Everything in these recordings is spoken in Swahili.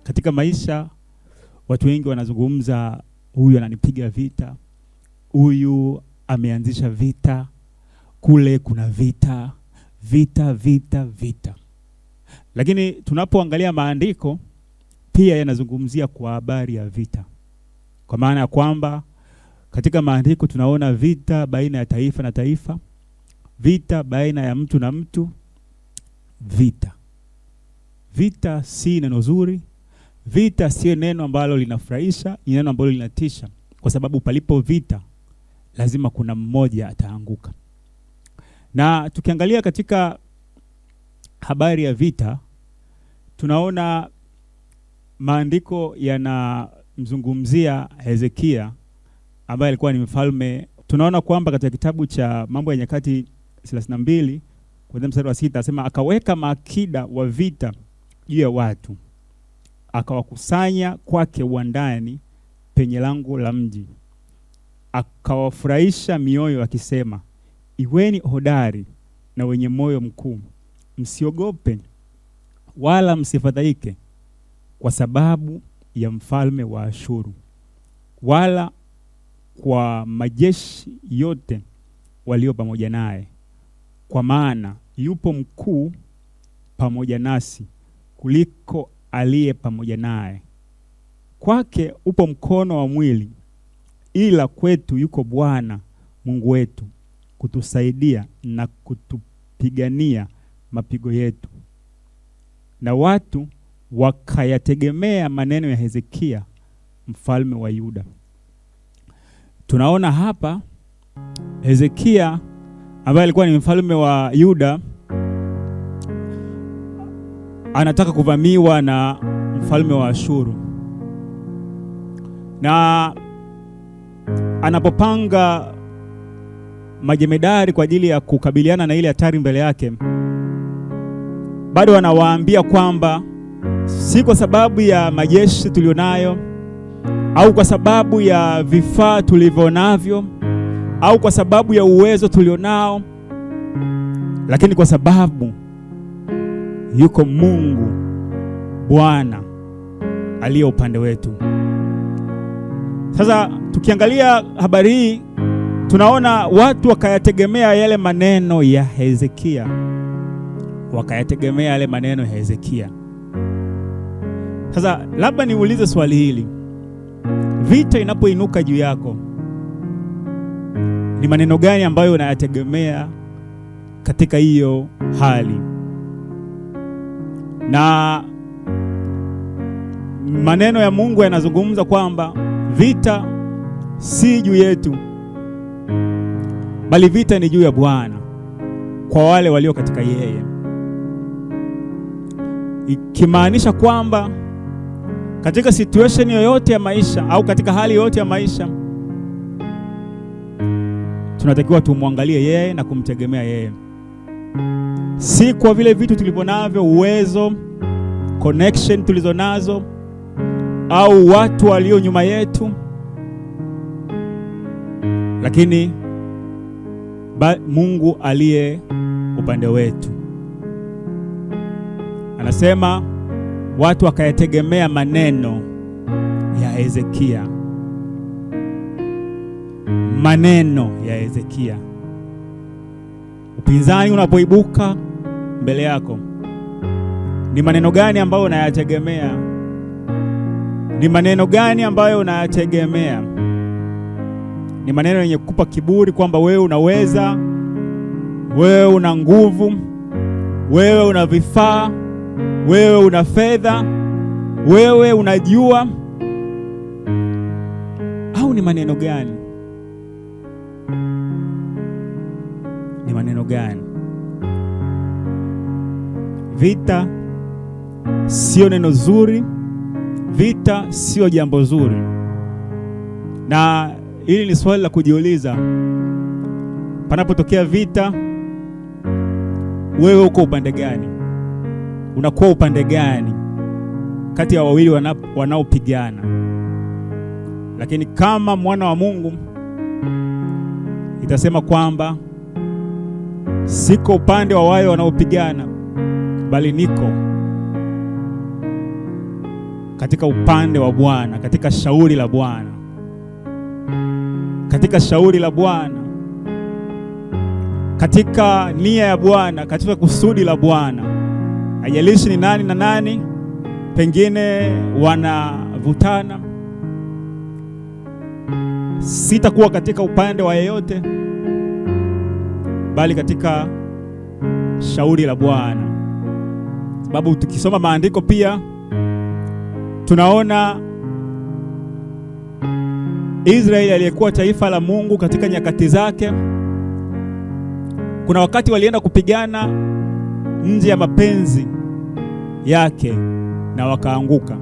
Katika maisha watu wengi wanazungumza, huyu ananipiga vita, huyu ameanzisha vita, kule kuna vita, vita, vita, vita. Lakini tunapoangalia maandiko pia yanazungumzia kwa habari ya vita. Kwa maana ya kwamba katika maandiko tunaona vita baina ya taifa na taifa, vita baina ya mtu na mtu, vita. Vita si neno zuri, vita si neno ambalo linafurahisha, ni neno ambalo linatisha, kwa sababu palipo vita lazima kuna mmoja ataanguka. Na tukiangalia katika habari ya vita, tunaona maandiko yanamzungumzia Hezekia ambaye alikuwa ni mfalme. Tunaona kwamba katika kitabu cha Mambo ya Nyakati 32 kuanzia mstari wa 6 anasema, akaweka maakida wa vita juu ya watu, akawakusanya kwake uwandani penye lango la mji, akawafurahisha mioyo akisema, iweni hodari na wenye moyo mkuu, msiogope wala msifadhaike kwa sababu ya mfalme wa Ashuru, wala kwa majeshi yote walio pamoja naye, kwa maana yupo mkuu pamoja nasi kuliko aliye pamoja naye. Kwake upo mkono wa mwili, ila kwetu yuko Bwana Mungu wetu kutusaidia na kutupigania mapigo yetu. Na watu wakayategemea maneno ya Hezekia mfalme wa Yuda. Tunaona hapa Hezekia ambaye alikuwa ni mfalme wa Yuda anataka kuvamiwa na mfalme wa Ashuru, na anapopanga majemedari kwa ajili ya kukabiliana na ile hatari mbele yake, bado anawaambia kwamba si kwa sababu ya majeshi tulionayo, au kwa sababu ya vifaa tulivyonavyo, au kwa sababu ya uwezo tulionao, lakini kwa sababu yuko Mungu Bwana aliye upande wetu. Sasa tukiangalia habari hii, tunaona watu wakayategemea yale maneno ya Hezekia. Wakayategemea yale maneno ya Hezekia. Sasa labda niulize swali hili. Vita inapoinuka juu yako, ni maneno gani ambayo unayategemea katika hiyo hali? Na maneno ya Mungu yanazungumza kwamba vita si juu yetu, bali vita ni juu ya Bwana kwa wale walio katika yeye. Ikimaanisha kwamba katika situation yoyote ya maisha au katika hali yoyote ya maisha, tunatakiwa tumwangalie yeye na kumtegemea yeye. Si kwa vile vitu tulivyonavyo, uwezo, connection tulizonazo, au watu walio nyuma yetu, lakini Mungu aliye upande wetu. Anasema watu wakayategemea maneno ya Hezekia. Maneno ya Hezekia. Upinzani unapoibuka mbele yako, ni maneno gani ambayo unayategemea? Ni maneno gani ambayo unayategemea? Ni maneno yenye kukupa kiburi kwamba wewe unaweza, wewe una nguvu, wewe una vifaa, wewe una fedha, wewe unajua? Au ni maneno gani? Ni maneno gani? Vita sio neno zuri, vita sio jambo zuri. Na hili ni swali la kujiuliza. Panapotokea vita, wewe uko upande gani? Unakuwa upande gani kati ya wawili wanaopigana? Lakini kama mwana wa Mungu, itasema kwamba siko upande wa wale wanaopigana, bali niko katika upande wa Bwana, katika shauri la Bwana, katika shauri la Bwana, katika nia ya Bwana, katika kusudi la Bwana. Haijalishi ni nani na nani pengine wanavutana, sitakuwa katika upande wa yeyote, bali katika shauri la Bwana. Sababu tukisoma maandiko pia tunaona Israeli aliyekuwa taifa la Mungu katika nyakati zake, kuna wakati walienda kupigana nje ya mapenzi yake na wakaanguka.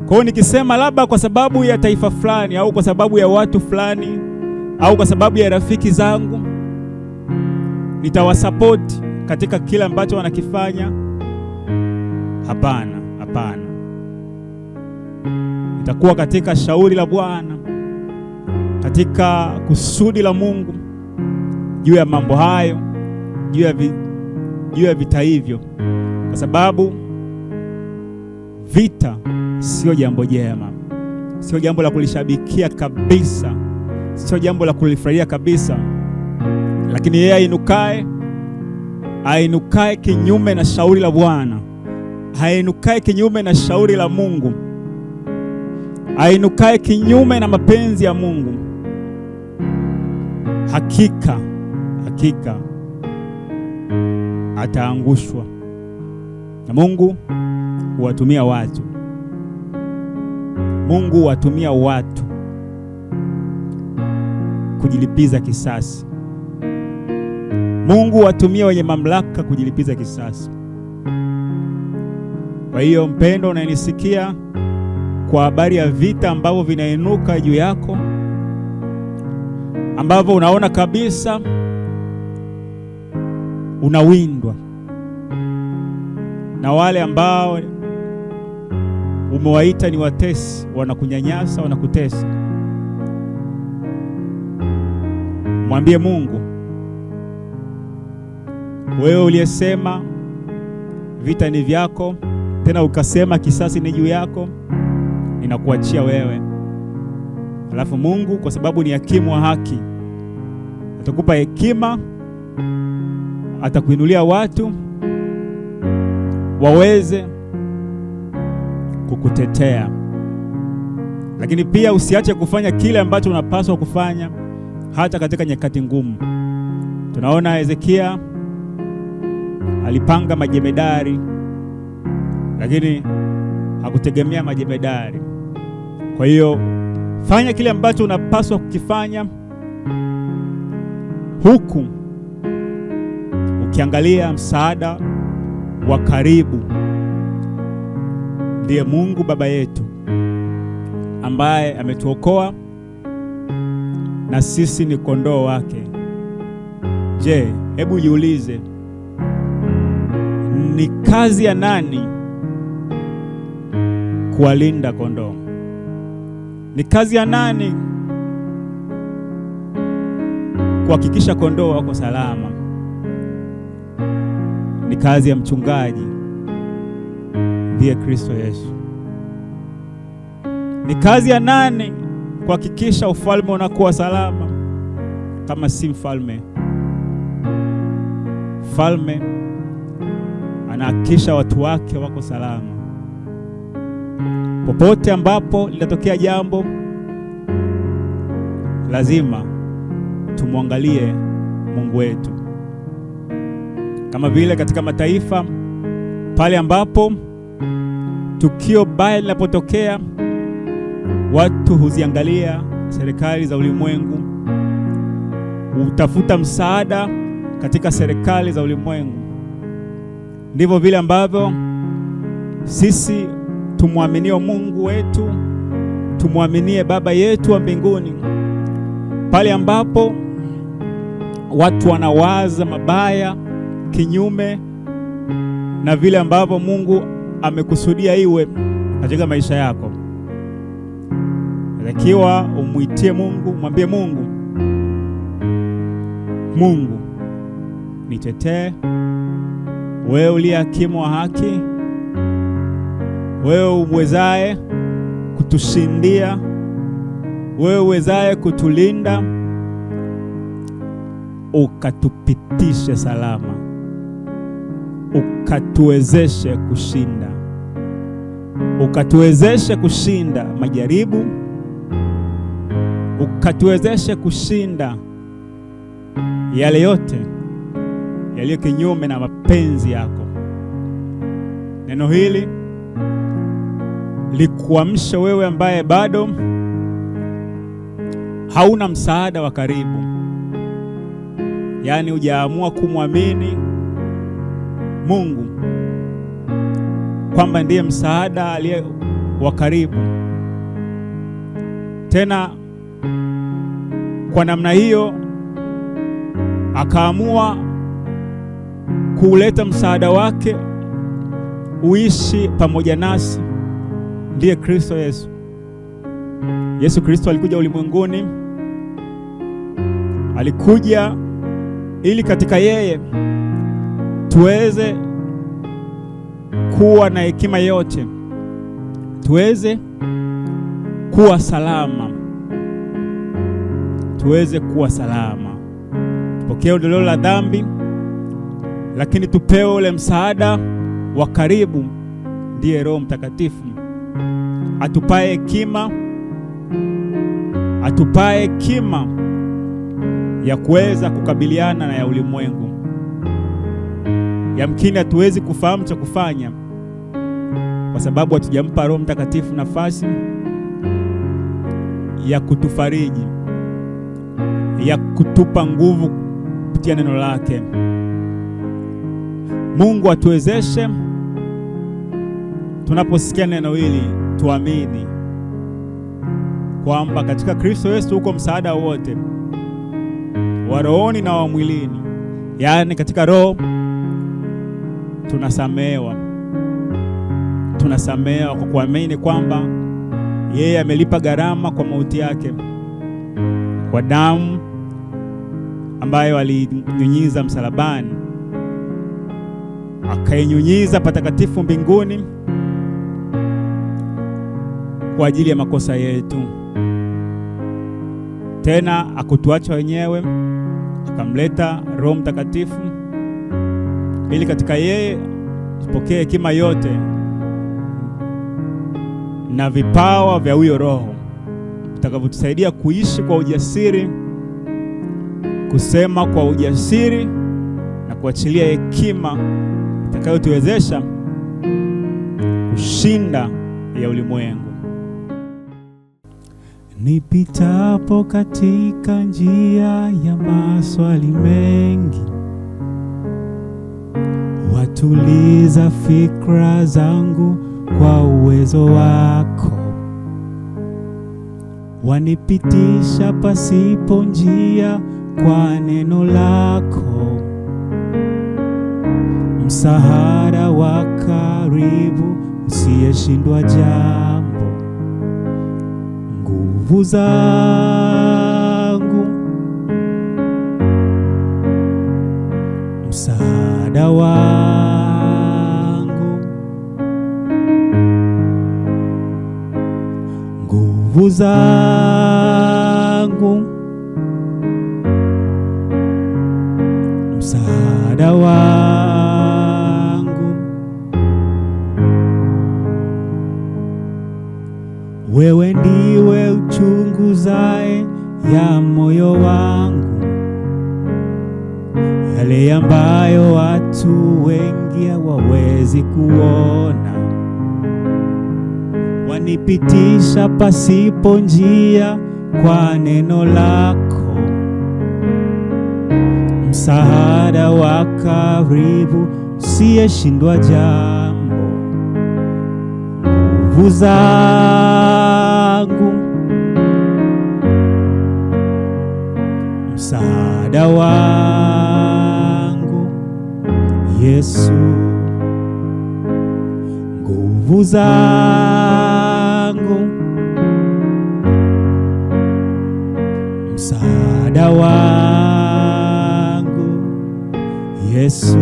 Kwa hiyo nikisema labda kwa sababu ya taifa fulani au kwa sababu ya watu fulani au kwa sababu ya rafiki zangu nitawasupport katika kila ambacho wanakifanya, hapana, hapana. Nitakuwa katika shauri la Bwana, katika kusudi la Mungu juu ya mambo hayo, juu ya vita hivyo, kwa sababu vita sio jambo jema, sio jambo la kulishabikia kabisa, sio jambo la kulifurahia kabisa. Lakini yeye ainukae kinyume na shauri la Bwana, ainukae kinyume na shauri la Mungu, ainukae kinyume na mapenzi ya Mungu, hakika ataangushwa. Na Mungu huwatumia watu, Mungu huwatumia watu kujilipiza kisasi. Mungu huwatumia wenye mamlaka kujilipiza kisasi. Kwa hiyo mpendo, unanisikia, kwa habari ya vita ambavyo vinainuka juu yako, ambavyo unaona kabisa unawindwa na wale ambao umewaita ni watesi, wanakunyanyasa, wanakutesa, mwambie Mungu, wewe uliyesema vita ni vyako, tena ukasema kisasi ni juu yako, ninakuachia wewe. Alafu Mungu, kwa sababu ni hakimu wa haki, atakupa hekima, atakuinulia watu waweze kukutetea. Lakini pia usiache kufanya kile ambacho unapaswa kufanya hata katika nyakati ngumu. Tunaona Hezekia alipanga majemedari, lakini hakutegemea majemedari. Kwa hiyo fanya kile ambacho unapaswa kukifanya, huku ukiangalia msaada wa karibu, ndiye Mungu Baba yetu ambaye ametuokoa na sisi ni kondoo wake. Je, hebu jiulize, ni kazi ya nani kuwalinda kondoo? Ni kazi ya nani kuhakikisha kondoo wako salama? Ni kazi ya mchungaji, ndiye Kristo Yesu. Ni kazi ya nani kuhakikisha ufalme unakuwa salama kama si mfalme? Mfalme anahakikisha watu wake wako salama. Popote ambapo linatokea jambo, lazima tumwangalie Mungu wetu. Kama vile katika mataifa, pale ambapo tukio baya linapotokea, watu huziangalia serikali za ulimwengu, utafuta msaada katika serikali za ulimwengu. Ndivyo vile ambavyo sisi tumwaminio Mungu wetu, tumwaminie Baba yetu wa mbinguni, pale ambapo watu wanawaza mabaya kinyume na vile ambavyo Mungu amekusudia iwe katika maisha yako, ikiwa umuitie Mungu, mwambie Mungu, Mungu nitetee, wewe uliye hakimu wa haki, wewe umwezaye kutushindia, wewe uwezaye kutulinda, ukatupitishe salama, ukatuwezeshe kushinda, ukatuwezeshe kushinda majaribu, ukatuwezeshe kushinda yale yote yaliyo kinyume na mapenzi yako. Neno hili likuamshe wewe ambaye bado hauna msaada wa karibu, yaani hujaamua kumwamini Mungu kwamba ndiye msaada aliye wa karibu. Tena kwa namna hiyo akaamua kuleta msaada wake uishi pamoja nasi, ndiye Kristo Yesu. Yesu Kristo alikuja ulimwenguni, alikuja ili katika yeye tuweze kuwa na hekima yote, tuweze kuwa salama, tuweze kuwa salama, tupokee ondoleo la dhambi, lakini tupewe ule msaada wa karibu, ndiye Roho Mtakatifu atupae hekima, atupae hekima ya kuweza kukabiliana na ya ulimwengu. Yamkini hatuwezi kufahamu cha kufanya kwa sababu hatujampa Roho Mtakatifu nafasi ya kutufariji, ya kutupa nguvu kupitia neno lake. Mungu atuwezeshe tunaposikia neno hili, tuamini kwamba katika Kristo Yesu uko msaada wote wa rohoni na wa mwilini, yaani katika roho tunasamehewa kwa kuamini kwamba yeye amelipa gharama kwa mauti yake, kwa damu ambayo alinyunyiza msalabani, akainyunyiza patakatifu mbinguni kwa ajili ya makosa yetu. Tena akutuacha wenyewe, akamleta Roho Mtakatifu ili katika yeye tupokee hekima yote na vipawa vya huyo Roho vitakavyotusaidia kuishi kwa ujasiri, kusema kwa ujasiri na kuachilia hekima itakayotuwezesha kushinda ya ulimwengu. Nipitapo katika njia ya maswali mengi, watuliza fikra zangu kwa uwezo wako, wanipitisha pasipo njia kwa neno lako, msaada wa karibu usiyeshindwa jambo. Nguvu zangu, msaada wangu, nguvu zangu, msaada wangu. Wewe ndiwe uchunguzaye ya moyo wangu, yale ambayo watu wengi hawawezi kuona. Wanipitisha pasipo njia kwa neno lako, msaada wa karibu usiyeshindwa jambo. Nguvu zangu, msaada wangu, Yesu. Nguvu zangu, msaada wangu, Yesu.